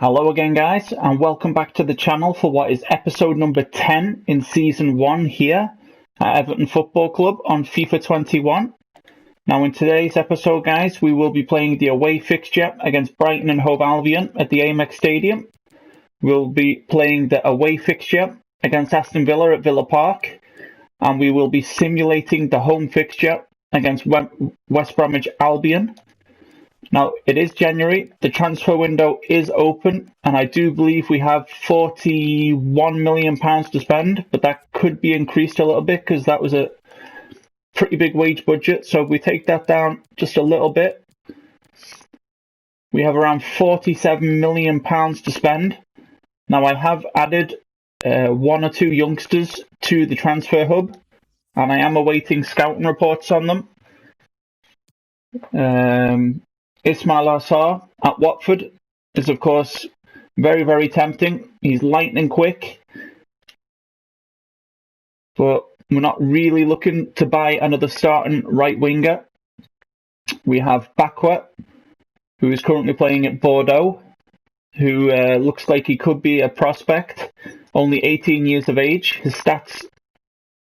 Hello again guys, and welcome back to the channel for what is episode number 10 in season 1 here at Everton Football Club on FIFA 21. Now in today's episode guys, we will be playing the away fixture against Brighton and Hove Albion at the Amex Stadium. We'll be playing the away fixture against Aston Villa at Villa Park, and we will be simulating the home fixture against West Bromwich Albion. Now, it is January, the transfer window is open, and I do believe we have £41 million to spend, but that could be increased a little bit because that was a pretty big wage budget. So if we take that down just a little bit, we have around £47 million to spend. Now, I have added one or two youngsters to the transfer hub, and I am awaiting scouting reports on them. Ismail Assar at Watford is, of course, very, very tempting. He's lightning quick. But we're not really looking to buy another starting right winger. We have Bakwa, who is currently playing at Bordeaux, who looks like he could be a prospect. Only 18 years of age. His stats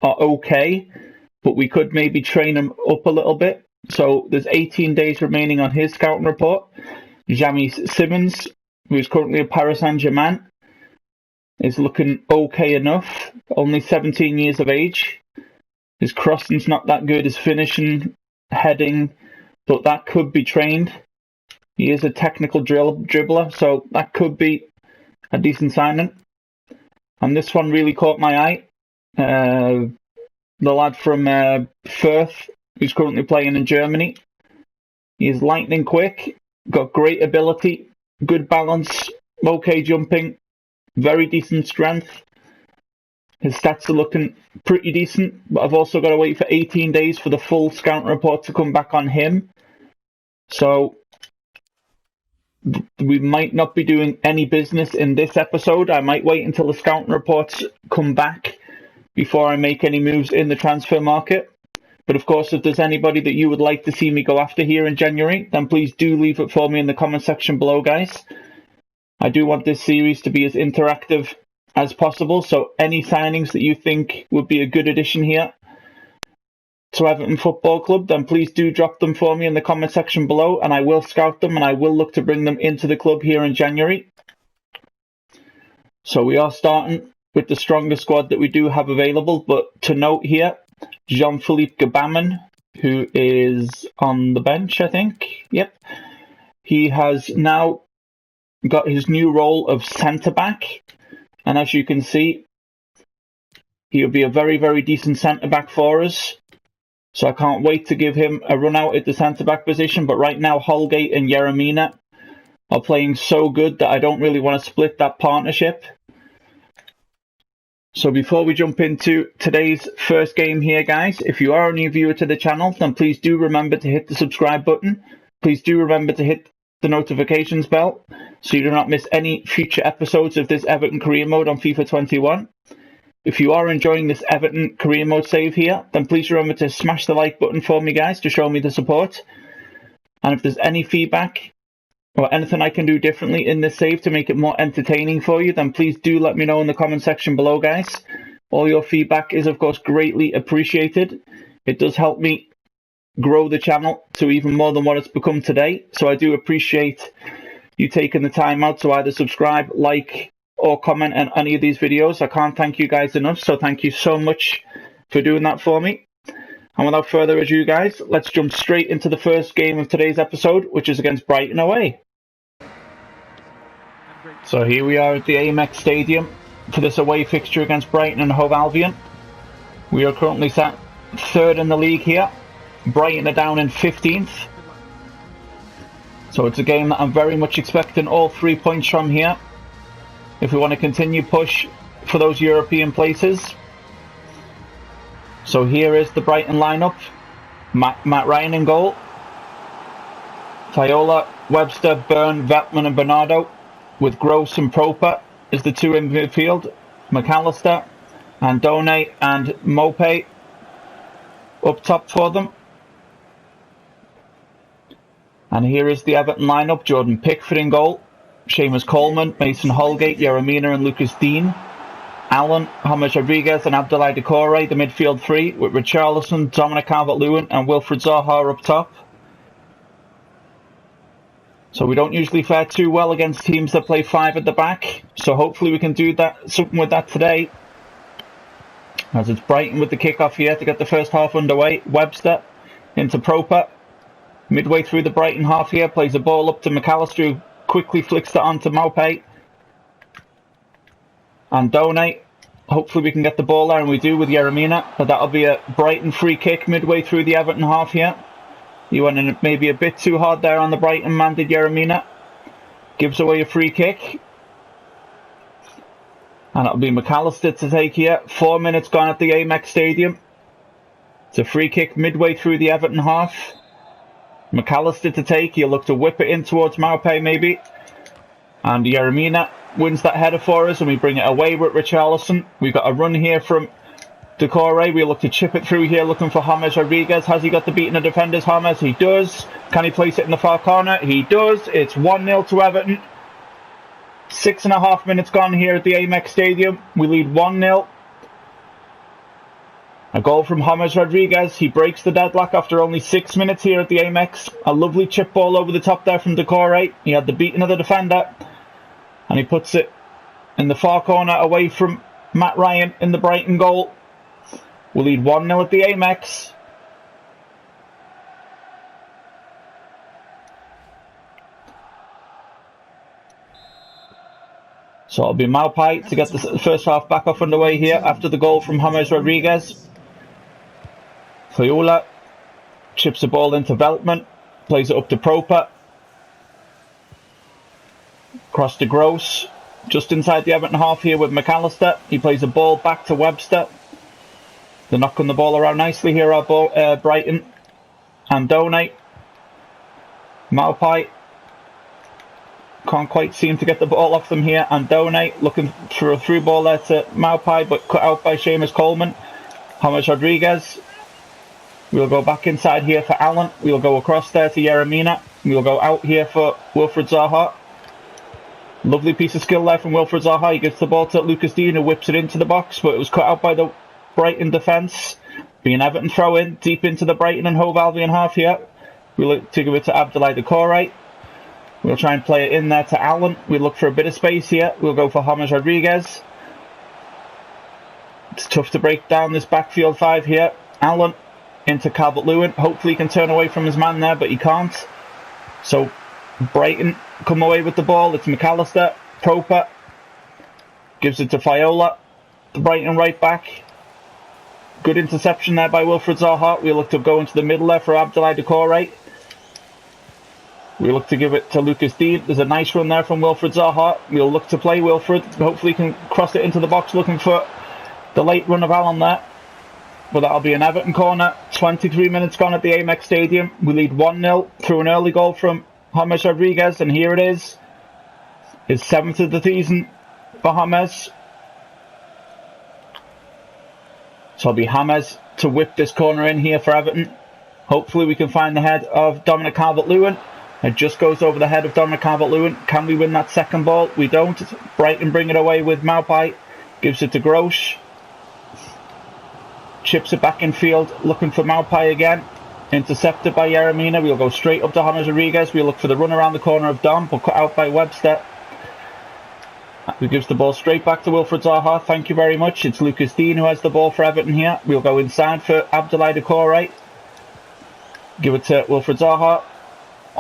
are okay, but we could maybe train him up a little bit. So there's 18 days remaining on his scouting report. Jamie Simmons, who is currently at Paris Saint-Germain, is looking okay enough. Only 17 years of age. His crossing's not that good. His finishing, heading, but that could be trained. He is a technical dribbler, so that could be a decent signing. And this one really caught my eye. The lad from Firth, who's currently playing in Germany. He's lightning quick, got great ability, good balance, okay jumping, very decent strength. His stats are looking pretty decent, but I've also got to wait for 18 days for the full scouting report to come back on him. So we might not be doing any business in this episode. I might wait until the scouting reports come back before I make any moves in the transfer market. But of course, if there's anybody that you would like to see me go after here in January, then please do leave it for me in the comment section below, guys. I do want this series to be as interactive as possible, so any signings that you think would be a good addition here to Everton Football Club, then please do drop them for me in the comment section below, and I will scout them and I will look to bring them into the club here in January. So we are starting with the strongest squad that we do have available, but to note here, Jean-Philippe Gbamin, who is on the bench, I think. Yep. He has now got his new role of centre-back. And as you can see, he'll be a very, very decent centre-back for us. So I can't wait to give him a run out at the centre-back position. But right now, Holgate and Yeremina are playing so good that I don't really want to split that partnership. So before we jump into today's first game here, guys, if you are a new viewer to the channel, then please do remember to hit the subscribe button. Please do remember to hit the notifications bell so you do not miss any future episodes of this Everton career mode on FIFA 21. If you are enjoying this Everton career mode save here, then please remember to smash the like button for me, guys, to show me the support. And if there's any feedback or anything I can do differently in this save to make it more entertaining for you, then please do let me know in the comment section below, guys. All your feedback is, of course, greatly appreciated. It does help me grow the channel to even more than what it's become today. So I do appreciate you taking the time out to either subscribe, like, or comment on any of these videos. I can't thank you guys enough, so thank you so much for doing that for me. And without further ado, guys, let's jump straight into the first game of today's episode, which is against Brighton away. So here we are at the Amex Stadium for this away fixture against Brighton and Hove Albion. We are currently sat third in the league here. Brighton are down in 15th. So it's a game that I'm very much expecting all 3 points from here if we want to continue push for those European places. So here is the Brighton lineup. Matt Ryan in goal. Viola, Webster, Byrne, Veltman and Bernardo, with Gross and Proper as the two in midfield. McAllister, Andone and Mope up top for them. And here is the Everton lineup. Jordan Pickford in goal. Seamus Coleman, Mason Holgate, Yeremina and Lucas Dean. Allen, James Rodriguez and Abdoulaye Doucouré, the midfield three, with Richarlison, Dominic Calvert-Lewin and Wilfried Zaha up top. So we don't usually fare too well against teams that play five at the back. So hopefully we can do something with that today. As it's Brighton with the kickoff here to get the first half underway. Webster into Proper. Midway through the Brighton half here, plays the ball up to McAllister, who quickly flicks it on to Maupay. And Donate. Hopefully we can get the ball there, and we do with Yeremina. But that'll be a Brighton free kick midway through the Everton half here. He went in maybe a bit too hard there on the Brighton man, did Yeremina. Gives away a free kick. And it'll be McAllister to take here. 4 minutes gone at the Amex Stadium. It's a free kick midway through the Everton half. McAllister to take. He'll look to whip it in towards Maupay maybe. And Yeremina wins that header for us, and we bring it away with Richarlison. We've got a run here from Doucouré. We look to chip it through here, looking for James Rodriguez. Has he got the beat in the defenders, James? He does. Can he place it in the far corner? He does. It's 1-0 to Everton. 6.5 minutes gone here at the Amex Stadium. We lead 1-0. A goal from James Rodriguez. He breaks the deadlock after only 6 minutes here at the Amex. A lovely chip ball over the top there from Doucouré. He had the beating of the defender. And he puts it in the far corner away from Matt Ryan in the Brighton goal. We lead 1-0 at the Amex. So it'll be Maupay to get the first half back off underway here after the goal from James Rodriguez. Fiola chips the ball into Veltman. Plays it up to Proper. Cross to Gross, just inside the Everton half here with McAllister. He plays the ball back to Webster. They're knocking the ball around nicely here at Brighton. And Donate. Maupay can't quite seem to get the ball off them here. And Donate looking for a through ball there to Maupay, but cut out by Seamus Coleman. James Rodriguez. We'll go back inside here for Allen. We'll go across there to Yeremina. We'll go out here for Wilfried Zaha. Lovely piece of skill there from Wilfried Zaha. He gives the ball to Lucas Dean, who whips it into the box, but it was cut out by the Brighton defence. Being Everton throw in deep into the Brighton and Hove Albion half here. We'll look to give it to Abdoulaye Doucouré. We'll try and play it in there to Allen. We'll look for a bit of space here. We'll go for James Rodriguez. It's tough to break down this backfield five here. Allen into Calvert-Lewin. Hopefully he can turn away from his man there, but he can't. So Brighton come away with the ball. It's McAllister. Proper gives it to Fiola, the Brighton right back. Good interception there by Wilfried Zaha. We look to go into the middle there for Abdoulaye Doucouré. We look to give it to Lucas Dean. There's a nice run there from Wilfried Zaha. We'll look to play Wilfried. Hopefully he can cross it into the box, looking for the late run of Allen there. But that'll be an Everton corner. 23 minutes gone at the Amex Stadium. We lead 1-0 through an early goal from James Rodriguez, and here it is. His 7th of the season for James. So it'll be James to whip this corner in here for Everton. Hopefully we can find the head of Dominic Calvert-Lewin. It just goes over the head of Dominic Calvert-Lewin. Can we win that second ball? We don't. Brighton bring it away with Maupay. Gives it to Gross. Chips it back in field, looking for Maupay again. Intercepted by Yeremina. We'll go straight up to James Rodriguez. We'll look for the run around the corner of Dom, but cut out by Webster. Who gives the ball straight back to Wilfried Zaha. Thank you very much. It's Lucas Dean who has the ball for Everton here. We'll go inside for Abdoulaye Doucouré. Give it to Wilfried Zaha.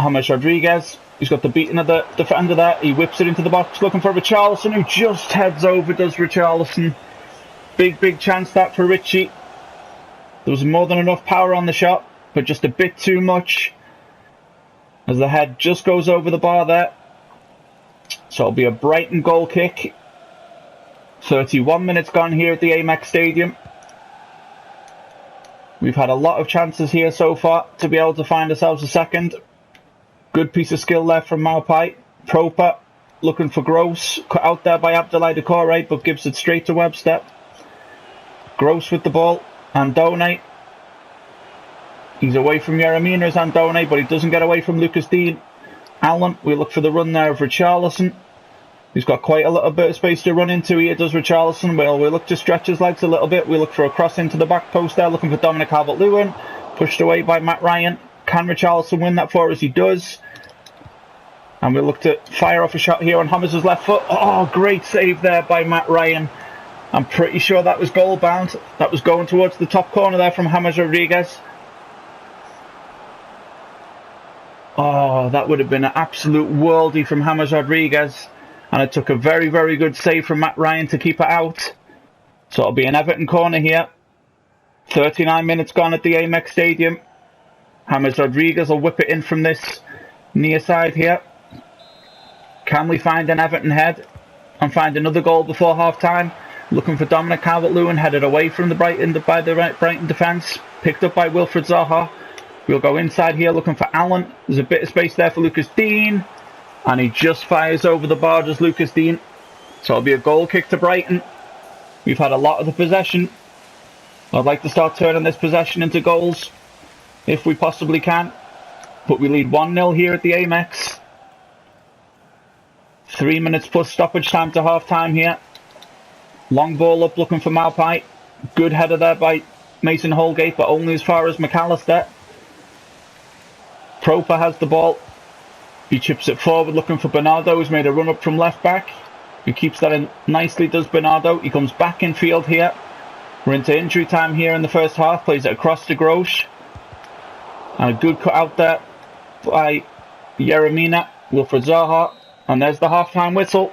James Rodriguez. He's got the beating of the defender there. He whips it into the box, looking for Richarlison, who just heads over, does Richarlison. Big chance that for Richie. There was more than enough power on the shot, but just a bit too much, as the head just goes over the bar there. So it'll be a Brighton goal kick. 31 minutes gone here at the Amex Stadium. We've had a lot of chances here so far to be able to find ourselves a second. Good piece of skill there from Maupay. Proper looking for Gross. Cut out there by Abdoulaye Doucouré, but gives it straight to Webster. Gross with the ball. Andone. He's away from Yeremina as Andone, but he doesn't get away from Lucas Dean. Allen, we look for the run there of Richarlison. He's got quite a little bit of space to run into here, does Richarlison. Well, we look to stretch his legs a little bit. We look for a cross into the back post there, looking for Dominic Calvert-Lewin. Pushed away by Matt Ryan. Can Richarlison win that for us? He does. And we look to fire off a shot here on James' left foot. Oh, great save there by Matt Ryan. I'm pretty sure that was goal bound. That was going towards the top corner there from James Rodriguez. Oh, that would have been an absolute worldie from James Rodriguez. And it took a very, very good save from Matt Ryan to keep it out. So it'll be an Everton corner here. 39 minutes gone at the Amex Stadium. James Rodriguez will whip it in from this near side here. Can we find an Everton head and find another goal before half time? Looking for Dominic Calvert-Lewin, headed away from the Brighton defence. Picked up by Wilfried Zaha. We'll go inside here looking for Allen. There's a bit of space there for Lucas Dean. And he just fires over the bar, does Lucas Dean. So it'll be a goal kick to Brighton. We've had a lot of the possession. I'd like to start turning this possession into goals, if we possibly can. But we lead 1-0 here at the Amex. 3 minutes plus stoppage time to half time here. Long ball up looking for Maupay. Good header there by Mason Holgate, but only as far as McAllister. Proper has the ball. He chips it forward looking for Bernardo, who's made a run up from left back. He keeps that in nicely, does Bernardo. He comes back in field here. We're into injury time here in the first half. Plays it across to Grosh. And a good cut out there by Yeremina. Wilfried Zaha. And there's the half-time whistle.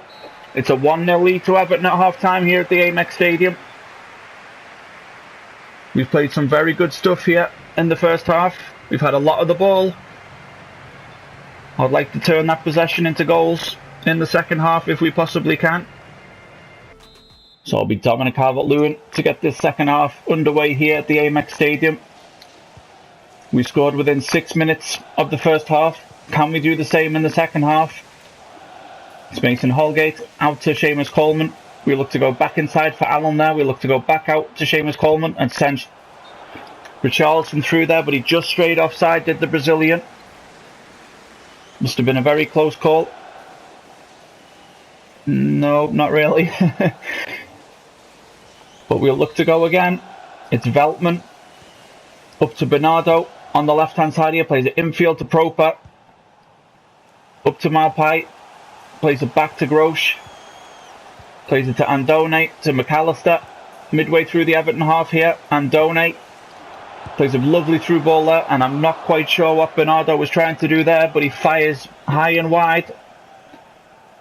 It's a 1-0 lead to Everton at half-time here at the Amex Stadium. We've played some very good stuff here in the first half. We've had a lot of the ball. I'd like to turn that possession into goals in the second half if we possibly can. So it'll be Dominic Calvert-Lewin to get this second half underway here at the Amex Stadium. We scored within 6 minutes of the first half. Can we do the same in the second half? It's Mason Holgate out to Seamus Coleman. We look to go back inside for Allen there. We look to go back out to Seamus Coleman and send Richarlison through there, but he just strayed offside, did the Brazilian. Must have been a very close call. No, not really. But we'll look to go again. It's Veltman. Up to Bernardo on the left hand side here. Plays it infield to Proper. Up to Maupay. Plays it back to Grosh. Plays it to Andone, to McAllister. Midway through the Everton half here. Andone plays a lovely through ball there, and I'm not quite sure what Bernardo was trying to do there, but he fires high and wide.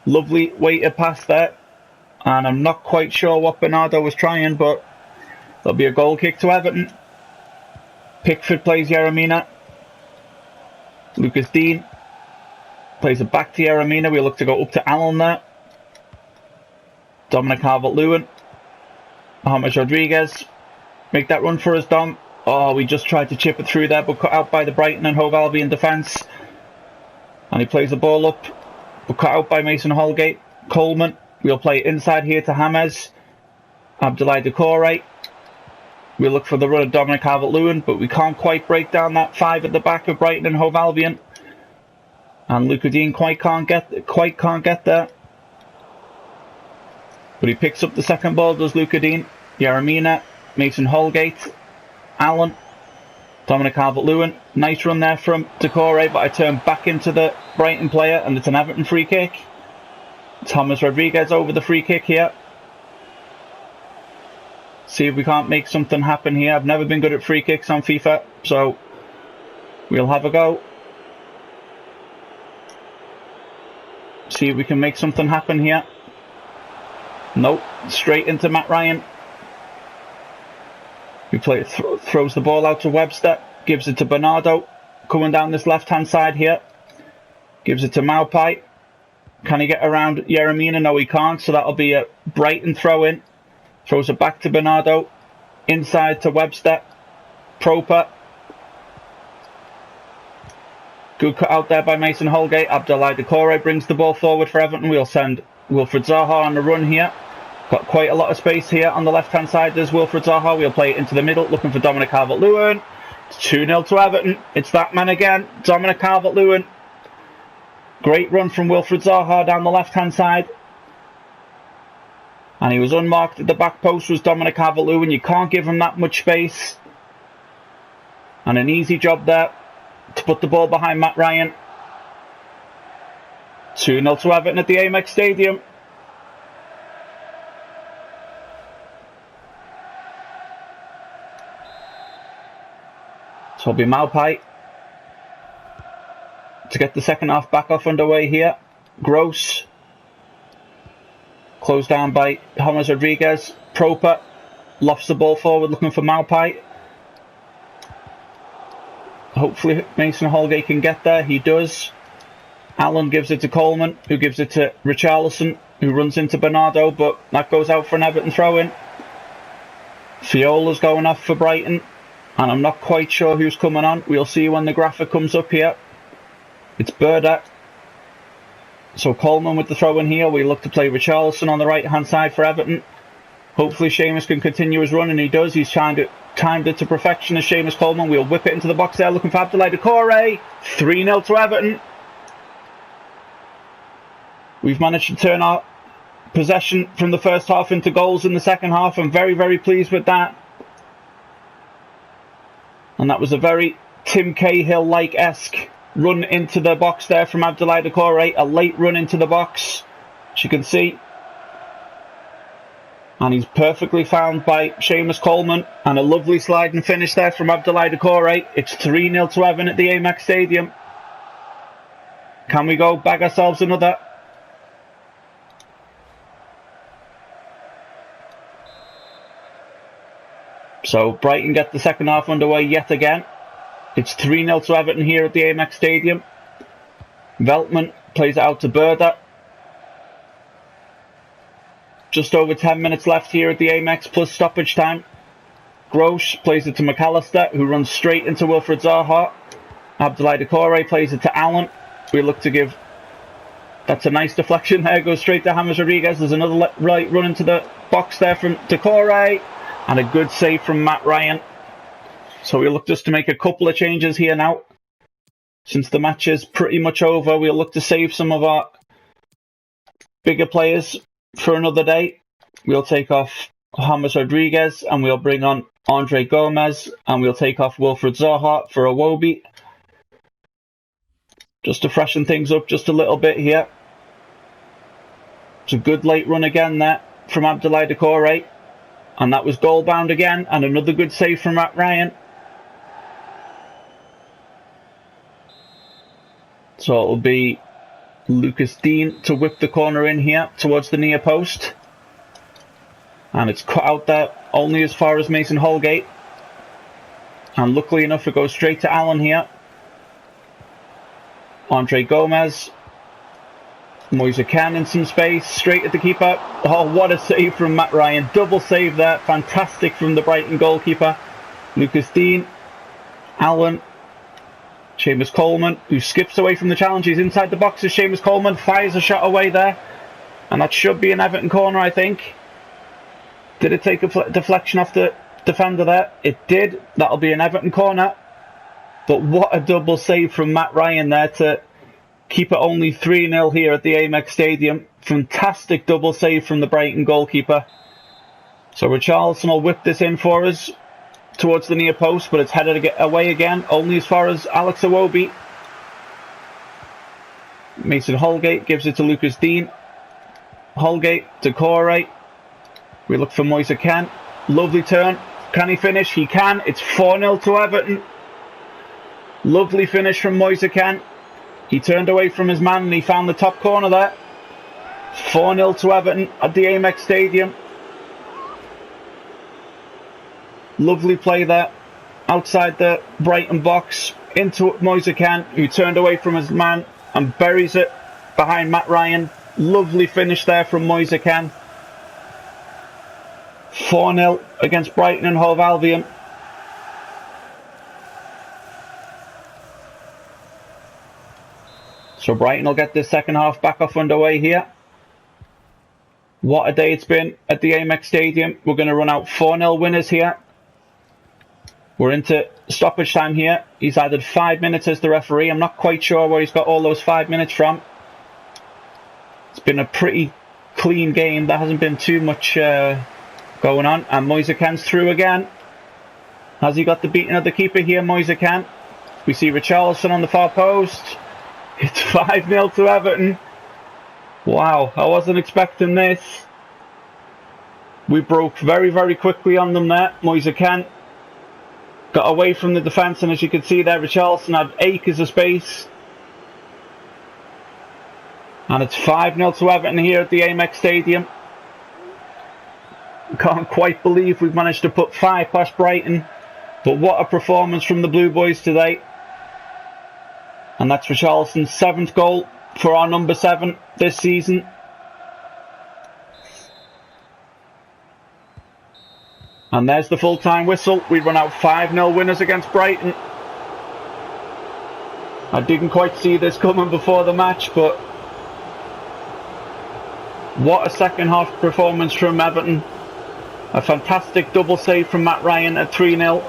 Lovely weighted pass there, and I'm not quite sure what Bernardo was trying, but there'll be a goal kick to Everton. Pickford plays Yeremina. Lucas Dean plays it back to Yeremina. We look to go up to Allen there. Dominic Calvert-Lewin. James Rodriguez. Make that run for us, Dom. Oh, we just tried to chip it through there, but cut out by the Brighton and Hove Albion defence. And he plays the ball up, but cut out by Mason Holgate. Coleman. We'll play it inside here to James. Abdoulaye Doucouré. We'll look for the run of Dominic Calvert-Lewin, but we can't quite break down that 5 at the back of Brighton and Hove Albion. And Luca Dean quite can't get there. But he picks up the second ball, does Luca Dean. Yeremina, Mason Holgate, Allen, Dominic Calvert-Lewin. Nice run there from Doucouré, but I turn back into the Brighton player, and it's an Everton free kick. James Rodriguez over the free kick here. See if we can't make something happen here. I've never been good at free kicks on FIFA, so we'll have a go. See if we can make something happen here. Nope, straight into Matt Ryan. He throws the ball out to Webster, gives it to Bernardo, coming down this left-hand side here. Gives it to Maupay. Can he get around Yeremina? No, he can't, so that'll be a Brighton throw-in. Throws it back to Bernardo, inside to Webster. Proper. Good cut out there by Mason Holgate. Abdoulaye Doucouré brings the ball forward for Everton. We'll send Wilfried Zaha on the run here. Got quite a lot of space here on the left-hand side. There's Wilfried Zaha. We'll play it into the middle, looking for Dominic Calvert-Lewin. It's 2-0 to Everton. It's that man again, Dominic Calvert-Lewin. Great run from Wilfried Zaha down the left-hand side. And he was unmarked at the back post, was Dominic Calvert-Lewin. You can't give him that much space. And an easy job there to put the ball behind Matt Ryan. 2-0 to Everton at the Amex Stadium. So it'll be Maupay to get the second half back off underway here. Gross. Closed down by James Rodriguez. Proper lofts the ball forward looking for Maupay. Hopefully Mason Holgate can get there. He does. Allen gives it to Coleman, who gives it to Richarlison, who runs into Bernardo, but that goes out for an Everton throw-in. Fiola's going off for Brighton, and I'm not quite sure who's coming on. We'll see when the graphic comes up here. It's Berda. So Coleman with the throw-in here. We look to play Richarlison on the right-hand side for Everton. Hopefully Seamus can continue his run, and he does. He's timed it to perfection as Seamus Coleman. We'll whip it into the box there, looking for Abdoulaye Doucouré. 3-0 to Everton. We've managed to turn our possession from the first half into goals in the second half. I'm very, very pleased with that. And that was a very Tim Cahill-like-esque run into the box there from Abdoulaye Doucouré. A late run into the box, as you can see. And he's perfectly found by Seamus Coleman. And a lovely slide and finish there from Abdoulaye Doucouré. It's 3-0 to Everton at the Amex Stadium. Can we go bag ourselves another? So Brighton get the second half underway yet again. It's 3-0 to Everton here at the Amex Stadium. Veltman plays it out to Berda. Just over 10 minutes left here at the Amex plus stoppage time. Gross plays it to McAllister, who runs straight into Wilfried Zaha. Abdoulaye Doucouré plays it to Allen. We look to give... That's a nice deflection there. Goes straight to James Rodriguez. There's another right run into the box there from Doucouré. And a good save from Matt Ryan. So we'll look just to make a couple of changes here now. Since the match is pretty much over, we'll look to save some of our bigger players for another day. We'll take off James Rodriguez and we'll bring on Andre Gomez, and we'll take off Wilfried Zaha for Iwobi. Just to freshen things up just a little bit here. It's a good late run again there from Abdoulaye Doucouré. And that was goal bound again, and another good save from Matt Ryan. So it'll be Lucas Dean to whip the corner in here towards the near post. And it's cut out there only as far as Mason Holgate. And luckily enough, it goes straight to Allen here. Andre Gomez. Moise Kean in some space, straight at the keeper. Oh, what a save from Matt Ryan. Double save there. Fantastic from the Brighton goalkeeper. Lucas Dean. Allen. Seamus Coleman, who skips away from the challenge. He's inside the box as Seamus Coleman fires a shot away there. And that should be an Everton corner, I think. Did it take a deflection off the defender there? It did. That'll be an Everton corner. But what a double save from Matt Ryan there to keep it only 3-0 here at the Amex Stadium. Fantastic double save from the Brighton goalkeeper. So Richarlison will whip this in for us towards the near post, but it's headed away again, only as far as Alex Iwobi. Mason Holgate gives it to Lucas Dean. Holgate to Doucouré. We look for Moise Kean. Lovely turn. Can he finish? He can. It's 4-0 to Everton. Lovely finish from Moise Kean. He turned away from his man and he found the top corner there. 4-0 to Everton at the Amex Stadium. Lovely play there. Outside the Brighton box. Into Moise Kean, who turned away from his man and buries it behind Matt Ryan. Lovely finish there from Moise Kean. 4-0 against Brighton and Hove Albion. So Brighton will get this second half back off underway here. What a day it's been at the Amex Stadium. We're going to run out 4-0 winners here. We're into stoppage time here. He's added 5 minutes as the referee. I'm not quite sure where he's got all those 5 minutes from. It's been a pretty clean game. There hasn't been too much going on. And Moise Kean's through again. Has he got the beating of the keeper here, Moise Kean? We see Richarlison on the far post. It's 5-0 to Everton. Wow, I wasn't expecting this. We broke very, very quickly on them there. Moise Kean got away from the defence, and as you can see there, Richarlison had acres of space. And it's 5-0 to Everton here at the Amex Stadium. Can't quite believe we've managed to put 5 past Brighton. But what a performance from the Blue Boys today. And that's Richarlison's 7th goal for our number 7 this season. And there's the full-time whistle. We run out 5-0 winners against Brighton. I didn't quite see this coming before the match, but what a second half performance from Everton. A fantastic double save from Matt Ryan at 3-0.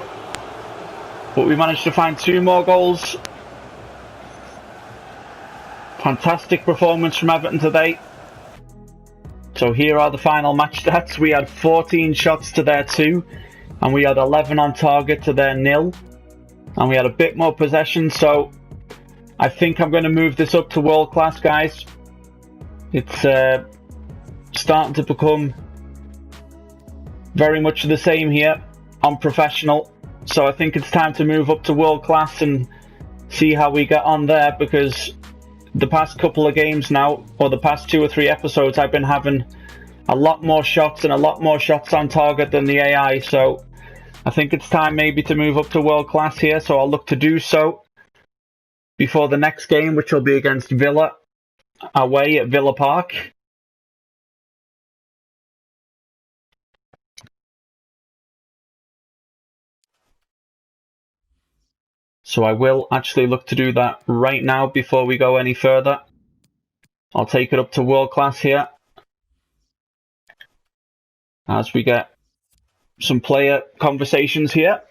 But we managed to find 2 more goals. Fantastic performance from Everton today. So here are the final match stats. We had 14 shots to their 2. And we had 11 on target to their 0. And we had a bit more possession. So I think I'm going to move this up to world class, guys. It's starting to become very much the same here on professional. So I think it's time to move up to world class and see how we get on there, because the past couple of games now, or the past 2 or 3 episodes, I've been having a lot more shots and a lot more shots on target than the AI. So I think it's time maybe to move up to world class here. So I'll look to do so before the next game, which will be against Villa away at Villa Park. So I will actually look to do that right now before we go any further. I'll take it up to world class here as we get some player conversations here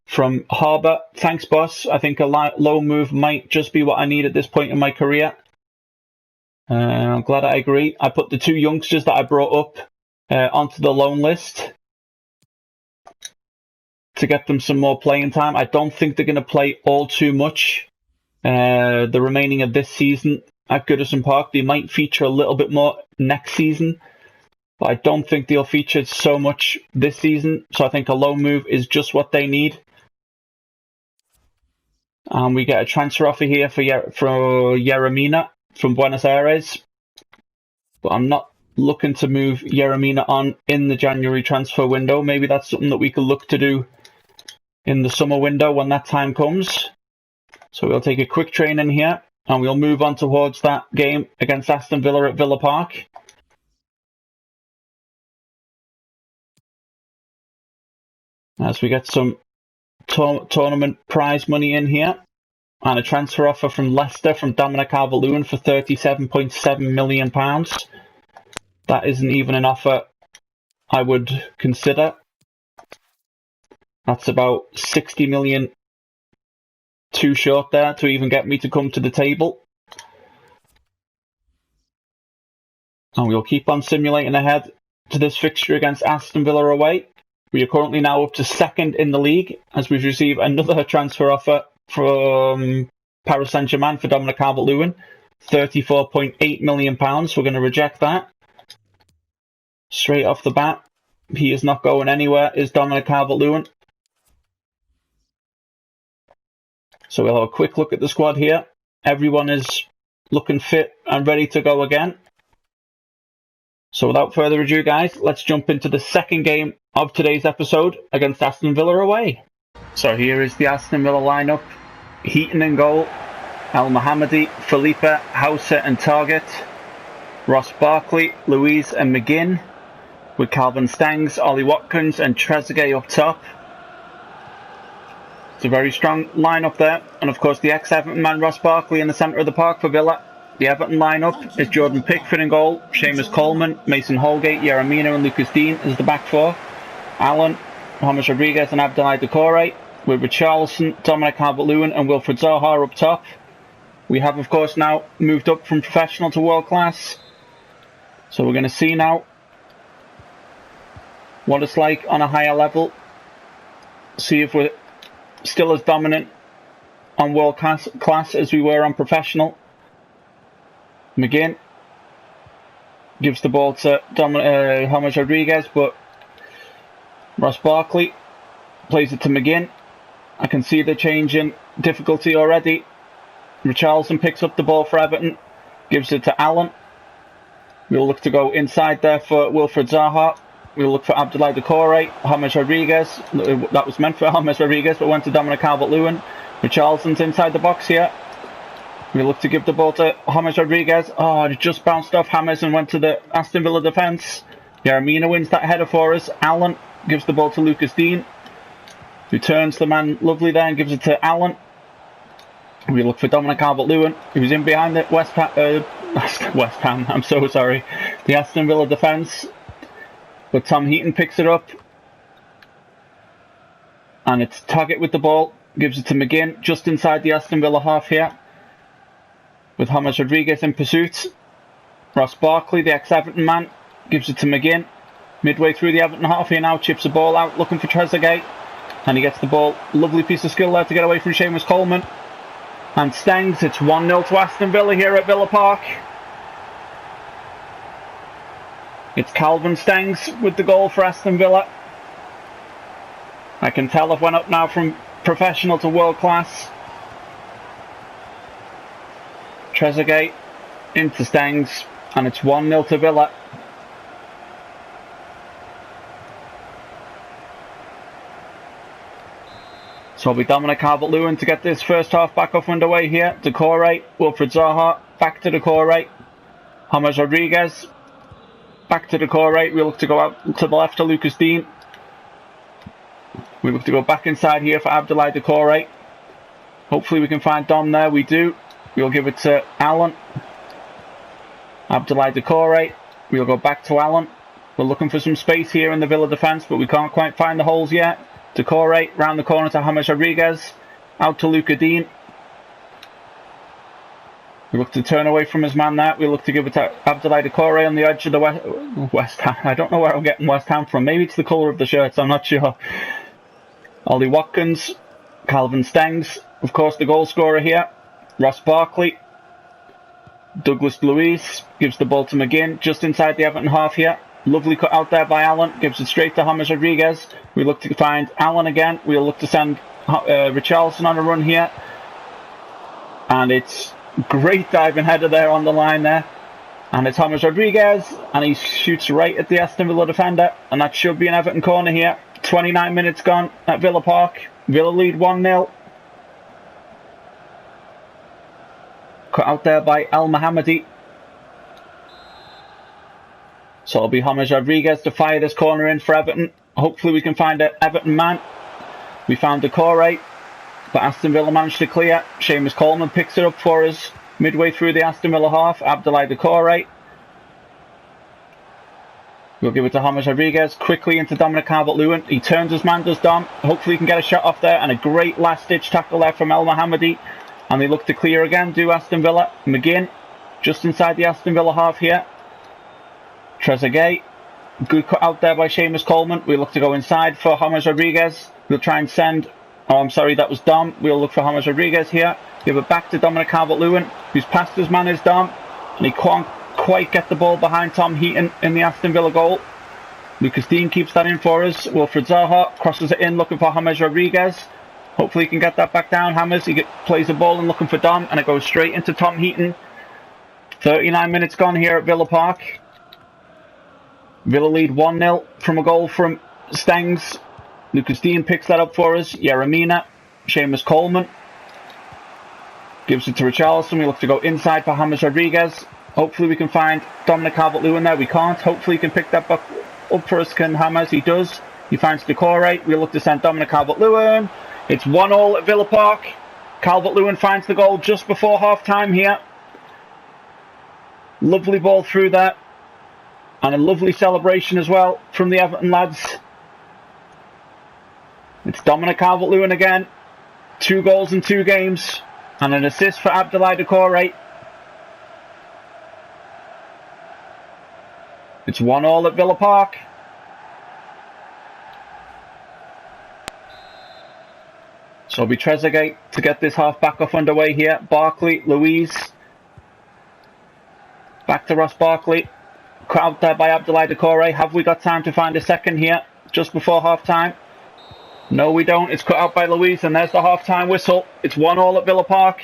from Harbour. Thanks, boss. I think a low move might just be what I need at this point in my career. I'm glad I agree. I put the 2 youngsters that I brought up onto the loan list to get them some more playing time. I don't think they're going to play all too much the remaining of this season at Goodison Park. They might feature a little bit more next season, but I don't think they'll feature so much this season. So I think a low move is just what they need. And we get a transfer offer here for Yeremina from Buenos Aires. But I'm not looking to move Yeremina on in the January transfer window. Maybe that's something that we could look to do in the summer window when that time comes. So we'll take a quick training here and we'll move on towards that game against Aston Villa at Villa Park. As we get some tournament prize money in here, and a transfer offer from Leicester from Dominic Calvert-Lewin for £37.7 million. That isn't even an offer I would consider. That's about 60 million too short there to even get me to come to the table. And we'll keep on simulating ahead to this fixture against Aston Villa away. We are currently now up to 2nd in the league as we've received another transfer offer from Paris Saint-Germain for Dominic Calvert-Lewin. £34.8 million. We're going to reject that. Straight off the bat, he is not going anywhere, is Dominic Calvert-Lewin. So we'll have a quick look at the squad here. Everyone is looking fit and ready to go again. So without further ado, guys, let's jump into the second game of today's episode against Aston Villa away. So here is the Aston Villa lineup. Heaton in goal, El Mohammadi, Felipe, Hauser and Target, Ross Barkley, Louise and McGinn, with Calvin Stengs, Ollie Watkins and Trezeguet up top. It's a very strong lineup there. And of course the ex-Everton man Ross Barkley in the centre of the park for Villa. The Everton lineup is Jordan Pickford in goal, Seamus Coleman, Mason Holgate, Yeremina and Lucas Dean as the back 4. Allen, James Rodriguez and Abdoulaye Doucouré, with Richarlison, Dominic Calvert-Lewin and Wilfred Zaha up top. We have of course now moved up from professional to world class. So we're going to see now what it's like on a higher level. See if we're still as dominant on world class as we were on professional. McGinn gives the ball to James Rodriguez, but Ross Barkley plays it to McGinn. I can see the change in difficulty already. Richarlison picks up the ball for Everton, gives it to Allen. We'll look to go inside there for Wilfried Zaha. We'll look for Abdoulaye Doucouré, James Rodriguez. That was meant for James Rodriguez, but went to Dominic Calvert-Lewin. Richarlison's inside the box here. We look to give the ball to James Rodriguez. Oh, it just bounced off James and went to the Aston Villa defence. Yaramina wins that header for us. Allen gives the ball to Lucas Dean, who turns the man lovely there and gives it to Allen. We look for Dominic Calvert-Lewin, who's in behind the West Ham, I'm so sorry, the Aston Villa defence. But Tom Heaton picks it up. And it's Target with the ball, gives it to McGinn, just inside the Aston Villa half here, with James Rodriguez in pursuit. Ross Barkley, the ex-Everton man, gives it to McGinn. Midway through the Everton half here now, chips the ball out, looking for Trezeguet. And he gets the ball. Lovely piece of skill there to get away from Seamus Coleman. And Stengs, it's 1-0 to Aston Villa here at Villa Park. It's Calvin Stengs with the goal for Aston Villa. I can tell I've went up now from professional to world class. Trezeguet into Stengs, and it's 1-0 to Villa. So it'll be Dominic Calvert-Lewin to get this first half back off underway here. Doucouré, Wilfried Zaha, back to Doucouré. James Rodriguez, back to Doucouré. We look to go out to the left to Lucas Dean. We look to go back inside here for Abdoulaye Doucouré. Hopefully we can find Dom there. We do. We'll give it to Allen. Abdoulaye Doucouré. We'll go back to Allen. We're looking for some space here in the Villa defence, but we can't quite find the holes yet. Doucouré round the corner to James Rodriguez. Out to Lucas Dean. We look to turn away from his man there. We look to give it to Abdoulaye Doucouré on the edge of the West Ham. I don't know where I'm getting West Ham from. Maybe it's the colour of the shirts, I'm not sure. Ollie Watkins. Calvin Stengs. Of course, the goal scorer here. Ross Barkley. Douglas Luiz gives the ball to McGinn just inside the Everton half here. Lovely cut out there by Allen. Gives it straight to James Rodriguez. We look to find Allen again. We'll look to send Richarlison on a run here. And it's great diving header there on the line there. And it's James Rodriguez. And he shoots right at the Aston Villa defender. And that should be an Everton corner here. 29 minutes gone at Villa Park. Villa lead 1-0. Cut out there by El Mohammadi. So it'll be James Rodriguez to fire this corner in for Everton. Hopefully we can find an Everton man. We found Doucouré, but Aston Villa managed to clear. Seamus Coleman picks it up for us midway through the Aston Villa half. Abdoulaye Doucouré. We'll give it to James Rodriguez. Quickly into Dominic Calvert-Lewin. He turns his man, does Dom. Hopefully he can get a shot off there. And a great last-ditch tackle there from El Mohammadi. And they look to clear again, do Aston Villa. McGinn, just inside the Aston Villa half here. Trezeguet, good cut out there by Seamus Coleman. We look to go inside for James Rodriguez. We'll try and send, oh I'm sorry, that was Dom. We'll look for James Rodriguez here. Give it back to Dominic Calvert-Lewin, who's past his man is Dom. And he can't quite get the ball behind Tom Heaton in the Aston Villa goal. Lucas Dean keeps that in for us. Wilfried Zaha crosses it in looking for James Rodriguez. Hopefully he can get that back down. James, he plays the ball and looking for Dom. And it goes straight into Tom Heaton. 39 minutes gone here at Villa Park. Villa lead 1-0 from a goal from Stengs. Lucas Dean picks that up for us. Yaramina. Seamus Coleman. Gives it to Richarlison. We look to go inside for James Rodriguez. Hopefully we can find Dominic Calvert-Lewin there. We can't. Hopefully he can pick that back up for us. Can James? He does. He finds Doucouré. We look to send Dominic Calvert-Lewin. It's 1-1 at Villa Park. Calvert-Lewin finds the goal just before half-time here. Lovely ball through that. And a lovely celebration as well from the Everton lads. It's Dominic Calvert-Lewin again. 2 goals in 2 games. And an assist for Abdoulaye Doucouré. It's 1-1 at Villa Park. So it'll be Trezeguet to get this half back off underway here. Barkley, Louise. Back to Ross Barkley. Out there by Abdoulaye Doucouré. Have we got time to find a second here just before half time? No, we don't. It's cut out by Louise, and there's the half time whistle. It's 1-1 at Villa Park.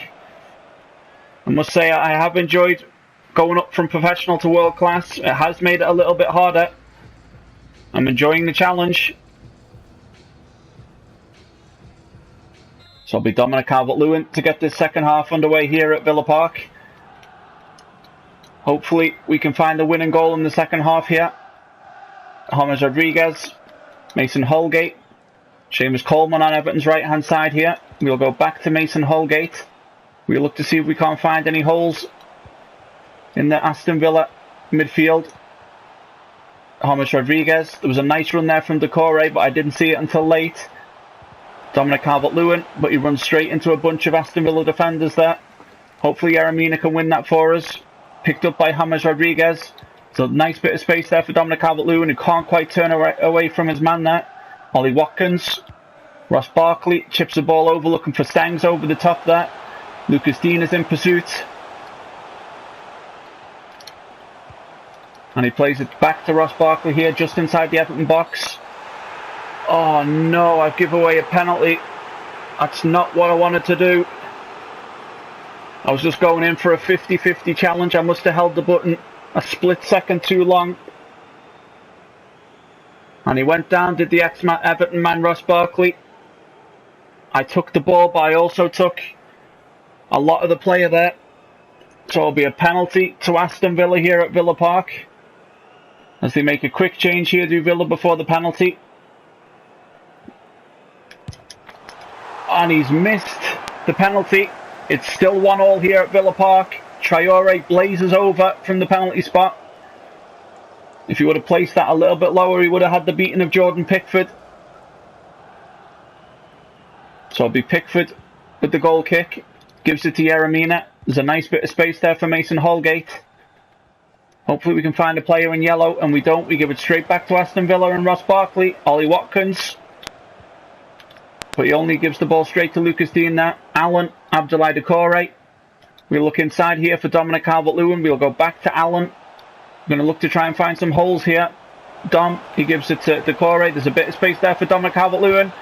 I must say I have enjoyed going up from professional to world class. It has made it a little bit harder. I'm enjoying the challenge. So it'll be Dominic Calvert-Lewin to get this second half underway here at Villa Park. Hopefully we can find the winning goal in the second half here. James Rodriguez, Mason Holgate, Seamus Coleman on Everton's right hand side here. We'll go back to Mason Holgate. We'll look to see if we can't find any holes in the Aston Villa midfield. James Rodriguez, there was a nice run there from Doucouré, but I didn't see it until late. Dominic Calvert-Lewin, but he runs straight into a bunch of Aston Villa defenders there. Hopefully Yeremina can win that for us. Picked up by James Rodriguez. So a nice bit of space there for Dominic Calvert-Lewin, who can't quite turn away from his man there. Ollie Watkins. Ross Barkley chips the ball over, looking for Stengs over the top there. Lucas Dean is in pursuit. And he plays it back to Ross Barkley here, just inside the Everton box. Oh no, I've given away a penalty. That's not what I wanted to do. I was just going in for a 50-50 challenge. I must have held the button a split second too long. And he went down, did the ex-Everton man Ross Barkley. I took the ball, but I also took a lot of the player there. So it'll be a penalty to Aston Villa here at Villa Park. As they make a quick change here to Villa before the penalty. And he's missed the penalty. It's still 1-1 here at Villa Park. Traore blazes over from the penalty spot. If he would have placed that a little bit lower, he would have had the beating of Jordan Pickford. So it'll be Pickford with the goal kick. Gives it to Yeremina. There's a nice bit of space there for Mason Holgate. Hopefully we can find a player in yellow, and we don't. We give it straight back to Aston Villa and Ross Barkley. Ollie Watkins. But he only gives the ball straight to Lucas Dean there. Allen, Abdoulaye Doucouré. We'll look inside here for Dominic Calvert-Lewin. We'll go back to Allen. We're going to look to try and find some holes here. Dom, he gives it to Doucouré. There's a bit of space there for Dominic Calvert-Lewin.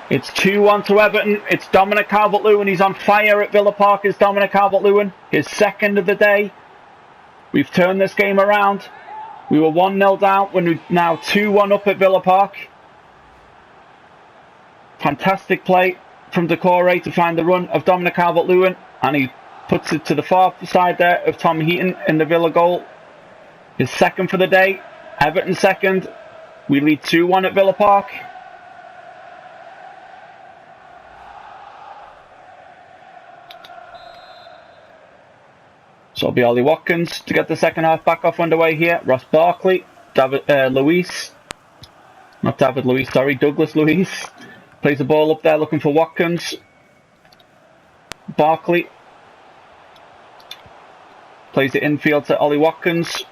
It's 2-1 to Everton. It's Dominic Calvert-Lewin. He's on fire at Villa Park. It's Dominic Calvert-Lewin. His second of the day. We've turned this game around. We were 1-0 down. We're now 2-1 up at Villa Park. Fantastic play from Doucouré to find the run of Dominic Calvert-Lewin, and he puts it to the far side there of Tom Heaton in the Villa goal. His second for the day. Everton second. We lead 2-1 at Villa Park. So it'll be Ollie Watkins to get the second half back off underway here. Ross Barkley, Douglas Luiz. Plays the ball up there looking for Watkins. Barkley. Plays it infield to Ollie Watkins.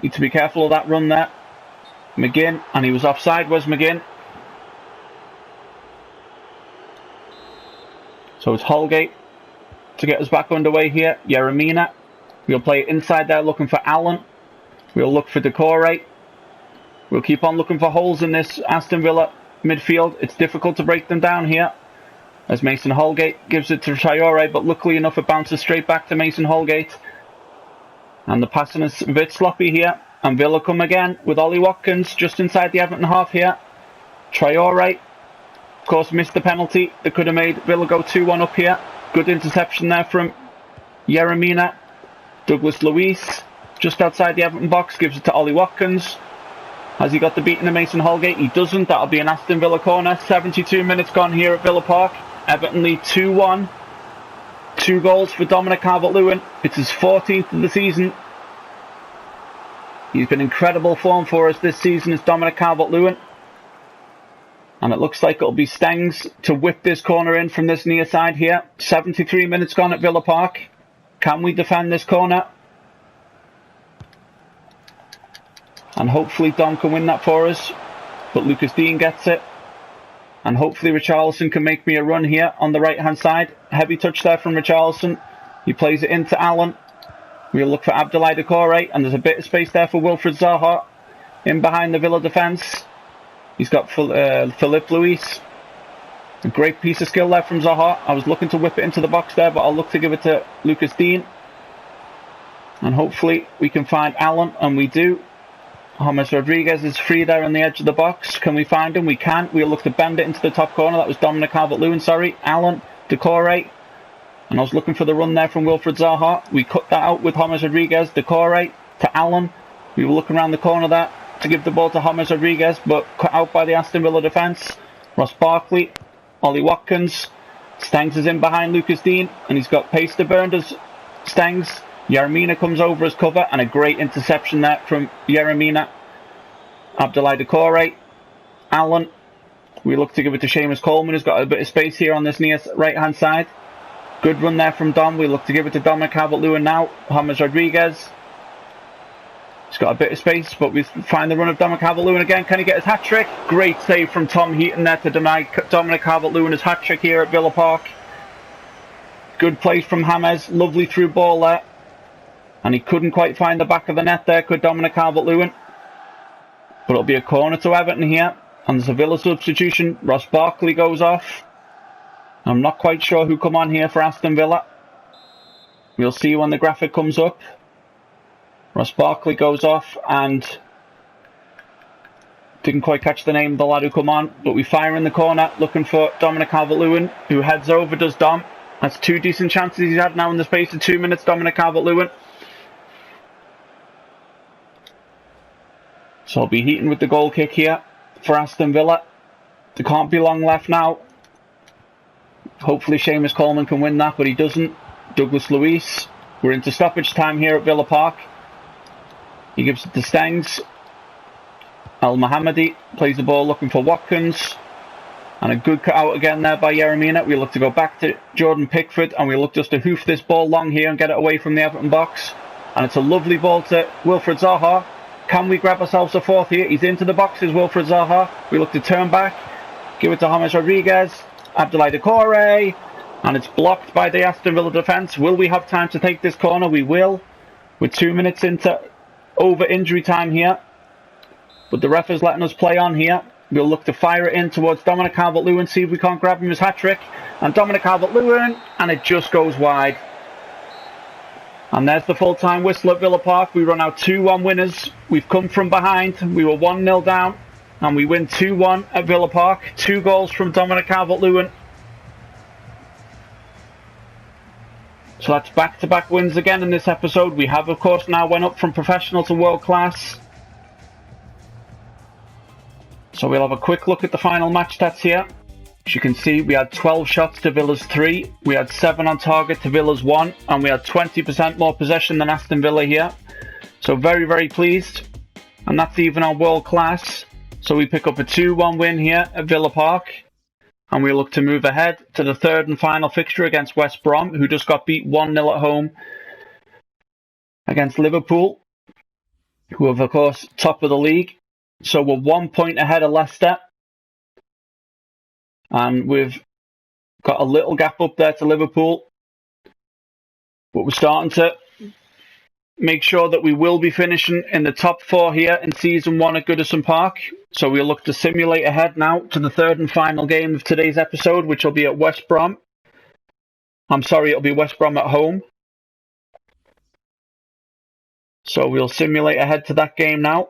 Need to be careful of that run there. McGinn, and he was offside, was McGinn. So it's Holgate to get us back underway here. Yeremina. We'll play it inside there looking for Allen. We'll look for Doucouré. We'll keep on looking for holes in this Aston Villa midfield. It's difficult to break them down here. As Mason Holgate gives it to Traore, but luckily enough it bounces straight back to Mason Holgate. And the passing is a bit sloppy here. And Villa come again with Ollie Watkins just inside the Everton half here. Traore, of course, missed the penalty that could have made Villa go 2-1 up here. Good interception there from Yeremina. Douglas Luiz, just outside the Everton box, gives it to Ollie Watkins. Has he got the beating of Mason Holgate? He doesn't. That'll be an Aston Villa corner. 72 minutes gone here at Villa Park. Everton lead 2-1. 2 goals for Dominic Calvert-Lewin. It's his 14th of the season. He's been incredible form for us this season as Dominic Calvert-Lewin. And it looks like it'll be Stengs to whip this corner in from this near side here. 73 minutes gone at Villa Park. Can we defend this corner? And hopefully Dom can win that for us. But Lucas Dean gets it. And hopefully Richarlison can make me a run here on the right-hand side. Heavy touch there from Richarlison. He plays it into Allen. We'll look for Abdoulaye Doucouré. And there's a bit of space there for Wilfred Zaha. In behind the Villa defence. He's got Philippe Luis. A great piece of skill there from Zaha. I was looking to whip it into the box there, but I'll look to give it to Lucas Dean. And hopefully we can find Allen, and we do. James Rodriguez is free there on the edge of the box. Can we find him? We can. We'll look to bend it into the top corner. That was Dominic Calvert-Lewin, sorry. Allen, Doucouré. And I was looking for the run there from Wilfred Zaha. We cut that out with James Rodriguez. Doucouré to Allen. We were looking around the corner there to give the ball to James Rodriguez, but cut out by the Aston Villa defence. Ross Barkley, Ollie Watkins. Stengs is in behind Lucas Dean, and he's got pace to burn as Stengs. Yeremina comes over as cover, and a great interception there from Yeremina. Abdoulaye Doucouré. Allen. We look to give it to Seamus Coleman, who's got a bit of space here on this near right-hand side. Good run there from Dom. We look to give it to Dominic Calvert-Lewin now. James Rodriguez. He's got a bit of space, but we find the run of Dominic Calvert-Lewin again. Can he get his hat-trick? Great save from Tom Heaton there to deny Dominic Calvert-Lewin his hat-trick here at Villa Park. Good place from James. Lovely through ball there. And he couldn't quite find the back of the net there, could Dominic Calvert-Lewin. But it'll be a corner to Everton here. And there's a Villa substitution. Ross Barkley goes off. I'm not quite sure who come on here for Aston Villa. We'll see when the graphic comes up. Ross Barkley goes off, and didn't quite catch the name of the lad who come on. But we fire in the corner, looking for Dominic Calvert-Lewin, who heads over, does Dom. That's two decent chances he's had now in the space of 2 minutes, Dominic Calvert-Lewin. So I'll be Heaton with the goal kick here for Aston Villa. There can't be long left now. Hopefully Seamus Coleman can win that, but he doesn't. Douglas Luiz. We're into stoppage time here at Villa Park. He gives it to Stengs. Al Mohammadi plays the ball looking for Watkins. And a good cut out again there by Yeremina. We look to go back to Jordan Pickford, and we look just to hoof this ball long here and get it away from the Everton box. And it's a lovely ball to Wilfred Zaha. Can we grab ourselves a fourth here? He's into the boxes, Wilfred Zaha. We look to turn back. Give it to James Rodriguez. Abdoulaye Doucouré. And it's blocked by the Aston Villa defence. Will we have time to take this corner? We will. We're 2 minutes into over injury time here. But the ref is letting us play on here. We'll look to fire it in towards Dominic Calvert-Lewin. See if we can't grab him his hat-trick. And Dominic Calvert-Lewin. And it just goes wide. And there's the full-time whistle at Villa Park. We run out 2-1 winners. We've come from behind. We were 1-0 down. And we win 2-1 at Villa Park. 2 goals from Dominic Calvert-Lewin. So that's back-to-back wins again in this episode. We have, of course, now went up from professional to world-class. So we'll have a quick look at the final match stats here. As you can see, we had 12 shots to Villa's 3. We had 7 on target to Villa's 1. And we had 20% more possession than Aston Villa here. So very, very pleased. And that's even on world-class. So we pick up a 2-1 win here at Villa Park. And we look to move ahead to the third and final fixture against West Brom, who just got beat 1-0 at home against Liverpool, who are, of course, top of the league. So we're 1 point ahead of Leicester. And we've got a little gap up there to Liverpool. But we're starting to make sure that we will be finishing in the top 4 here in Season 1 at Goodison Park. So we'll look to simulate ahead now to the third and final game of today's episode, which will be at West Brom. It'll be West Brom at home. So we'll simulate ahead to that game now.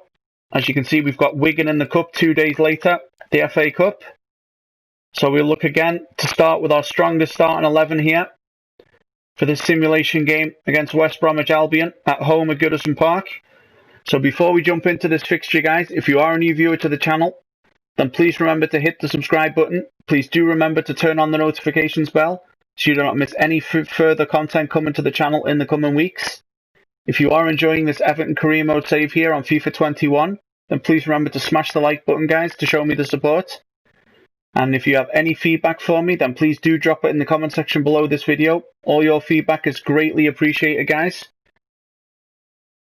As you can see, we've got Wigan in the Cup 2 days later, the FA Cup. So we'll look again to start with our strongest starting 11 here for this simulation game against West Bromwich Albion at home at Goodison Park. So before we jump into this fixture, guys, if you are a new viewer to the channel, then please remember to hit the subscribe button. Please do remember to turn on the notifications bell so you do not miss any further content coming to the channel in the coming weeks. If you are enjoying this Everton career mode save here on FIFA 21, then please remember to smash the like button, guys, to show me the support. And if you have any feedback for me, then please do drop it in the comment section below this video. All your feedback is greatly appreciated, guys.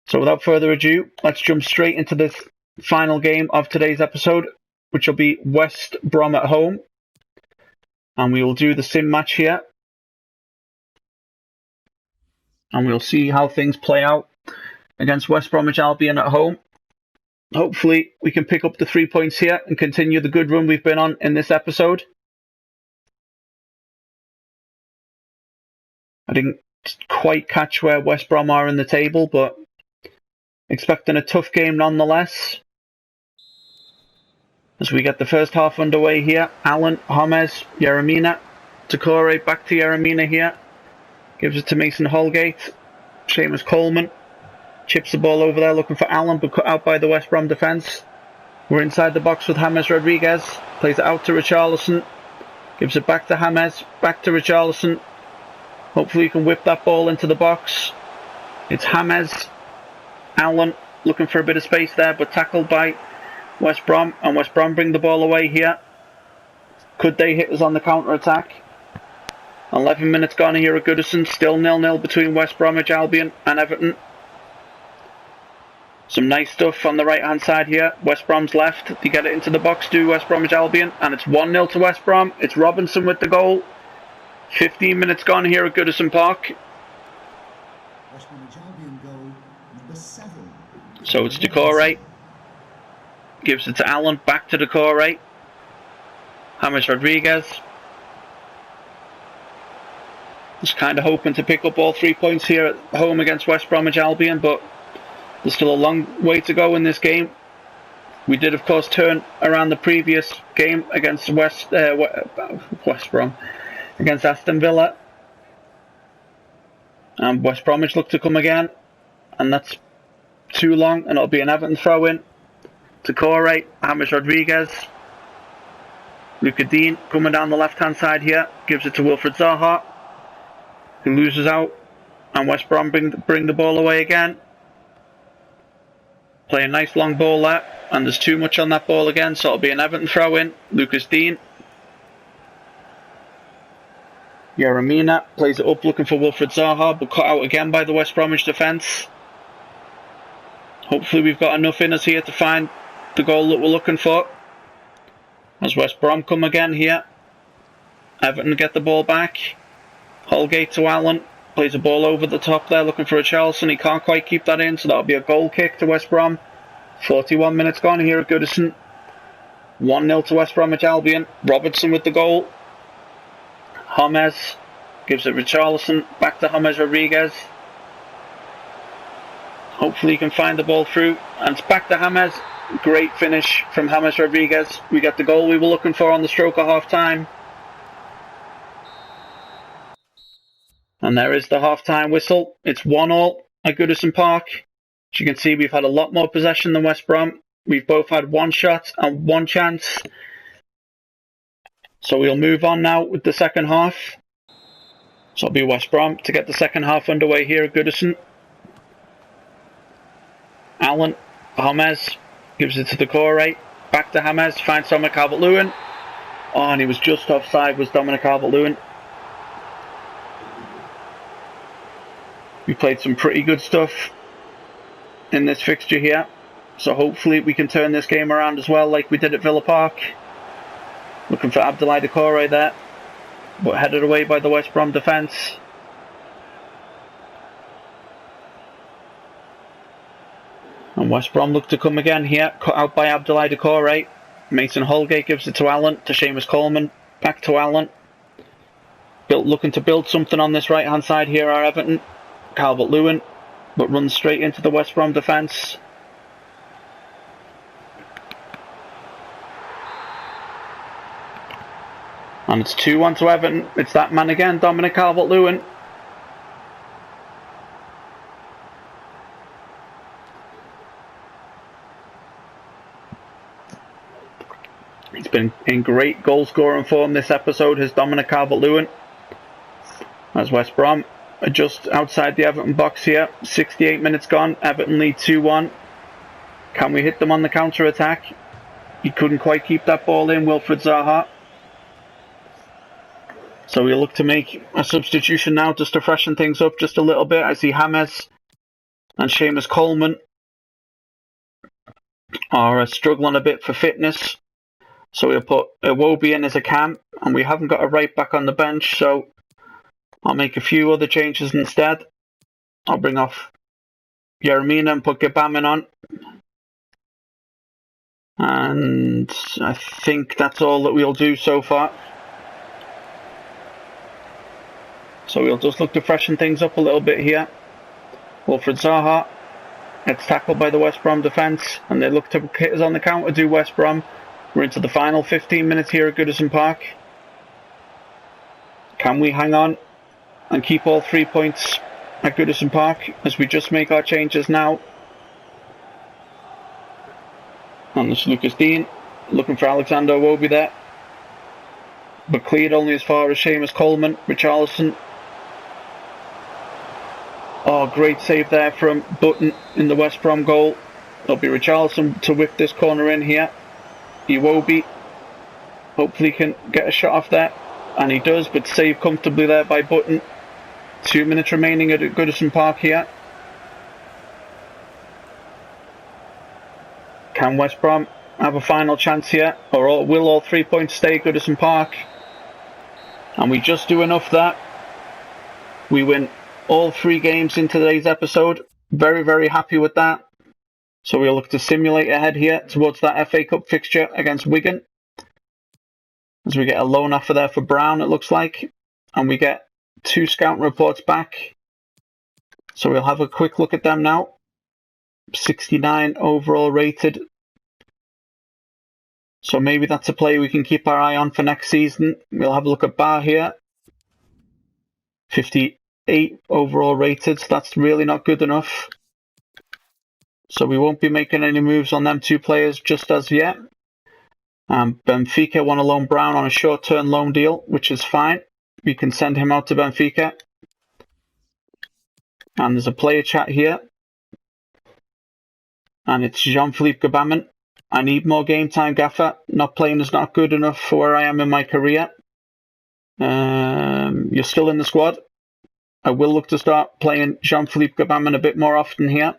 So without further ado, let's jump straight into this final game of today's episode, which will be West Brom at home. And we will do the sim match here. And we'll see how things play out against West Bromwich Albion at home. Hopefully we can pick up the 3 points here and continue the good run we've been on in this episode. I didn't quite catch where West Brom are in the table, but expecting a tough game nonetheless. As we get the first half underway here, Allen, James, Yeremina, Takore back to Yeremina here. Gives it to Mason Holgate. Seamus Coleman chips the ball over there looking for Allen, but cut out by the West Brom defence. We're inside the box with James Rodriguez. Plays it out to Richarlison. Gives it back to James, back to Richarlison. Hopefully he can whip that ball into the box. It's James. Allen looking for a bit of space there, but tackled by West Brom, and West Brom bring the ball away here. Could they hit us on the counter-attack? 11 minutes gone here at Goodison. Still 0-0 between West Bromwich Albion and Everton. Some nice stuff on the right-hand side here. West Brom's left. They get it into the box to West Bromwich Albion, and it's 1-0 to West Brom. It's Robinson with the goal. 15 minutes gone here at Goodison Park. West Bromwich Albion goal number 7. So it's Decore. Gives it to Allen. Back to Decore. James Rodriguez. Just kind of hoping to pick up all 3 points here at home against West Bromwich Albion, but there's still a long way to go in this game. We did, of course, turn around the previous game against West Brom, against Aston Villa. And West Bromwich look to come again, and that's too long, and it'll be an Everton throw-in. Takore, James Rodriguez. Luca Dean coming down the left-hand side here, gives it to Wilfred Zaha, who loses out, and West Brom bring the ball away again. Play a nice long ball there, and there's too much on that ball again, so it'll be an Everton throw-in. Lucas Dean. Yeremina plays it up looking for Wilfred Zaha, but cut out again by the West Bromwich defence. Hopefully we've got enough in us here to find the goal that we're looking for. As West Brom come again here. Everton get the ball back. Holgate to Allen. Plays a ball over the top there looking for a Richarlison. He can't quite keep that in, so that'll be a goal kick to West Brom. 41 minutes gone here at Goodison. 1-0 to West Bromwich Albion. Robertson with the goal. James gives it Richarlison. Back to James Rodriguez. Hopefully he can find the ball through. And it's back to James. Great finish from James Rodriguez. We got the goal we were looking for on the stroke of half time. And there is the half-time whistle. It's 1-1 at Goodison Park. As you can see, we've had a lot more possession than West Brom. We've both had one shot and one chance. So we'll move on now with the second half. So it'll be West Brom to get the second half underway here at Goodison. Allen, James, gives it to Decore. Back to James, finds Dominic CALVERT-LEWIN. Oh, and he was just offside, was Dominic CALVERT-LEWIN. We played some pretty good stuff in this fixture here, so hopefully we can turn this game around as well like we did at Villa Park. Looking for Abdoulaye Decore there, but headed away by the West Brom defence. And West Brom look to come again here, cut out by Abdoulaye Decore. Mason Holgate gives it to Allen, to Seamus Coleman, back to Allen. Looking to build something on this right hand side here are Everton. CALVERT-LEWIN, but runs straight into the West Brom defence. And it's 2-1 to Everton. It's that man again, Dominic CALVERT-LEWIN. He's been in great goal scoring form this episode, has Dominic CALVERT-LEWIN. As West Brom are just outside the Everton box here. 68 minutes gone. Everton lead 2-1. Can we hit them on the counter-attack? He couldn't quite keep that ball in, Wilfred Zaha. So we'll look to make a substitution now just to freshen things up just a little bit. I see James and Seamus Coleman are struggling a bit for fitness. So we'll put Iwobi in as a cam, and we haven't got a right back on the bench, so I'll make a few other changes instead. I'll bring off Yeremina and put Gabamin on. And I think that's all that we'll do so far. So we'll just look to freshen things up a little bit here. Wilfred Zaha gets tackled by the West Brom defence, and they look to hit us on the counter, do West Brom. We're into the final 15 minutes here at Goodison Park. Can we hang on and keep all 3 points at Goodison Park as we just make our changes now? And there's Lucas Dean looking for Alexander Iwobi there, but cleared only as far as Seamus Coleman. Richarlison. Oh, great save there from Button in the West Brom goal. It'll be Richarlison to whip this corner in here. Iwobi hopefully can get a shot off there, and he does, but saved comfortably there by Button. 2 minutes remaining at Goodison Park here. Can West Brom have a final chance here, or will all 3 points stay at Goodison Park? And we just do enough that we win all 3 games in today's episode. Very, very happy with that. So we'll look to simulate ahead here towards that FA Cup fixture against Wigan, as we get a loan offer there for Brown, it looks like, and we get 2 scout reports back. So we'll have a quick look at them now. 69 overall rated. So maybe that's a player we can keep our eye on for next season. We'll have a look at Bar here. 58 overall rated, so that's really not good enough. So we won't be making any moves on them 2 players just as yet. Benfica want to loan Brown on a short-term loan deal, which is fine. We can send him out to Benfica. And there's a player chat here. And it's Jean-Philippe Gabamin. I need more game time, Gaffer. Not playing is not good enough for where I am in my career. You're still in the squad. I will look to start playing Jean-Philippe Gabamin a bit more often here.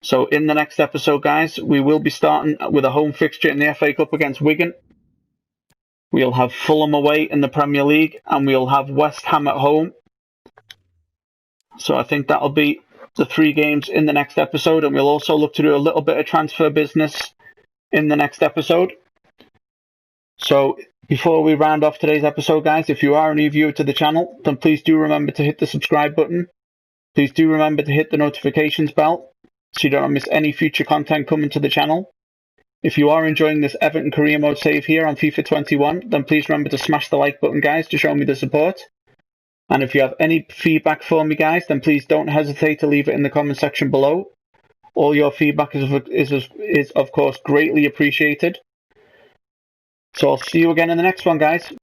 So in the next episode, guys, we will be starting with a home fixture in the FA Cup against Wigan. We'll have Fulham away in the Premier League, and we'll have West Ham at home. So I think that'll be the 3 games in the next episode, and we'll also look to do a little bit of transfer business in the next episode. So before we round off today's episode, guys, if you are a new viewer to the channel, then please do remember to hit the subscribe button. Please do remember to hit the notifications bell so you don't miss any future content coming to the channel. If you are enjoying this Everton career mode save here on FIFA 21, then please remember to smash the like button, guys, to show me the support. And if you have any feedback for me, guys, then please don't hesitate to leave it in the comment section below. All your feedback is of course greatly appreciated. So I'll see you again in the next one, guys.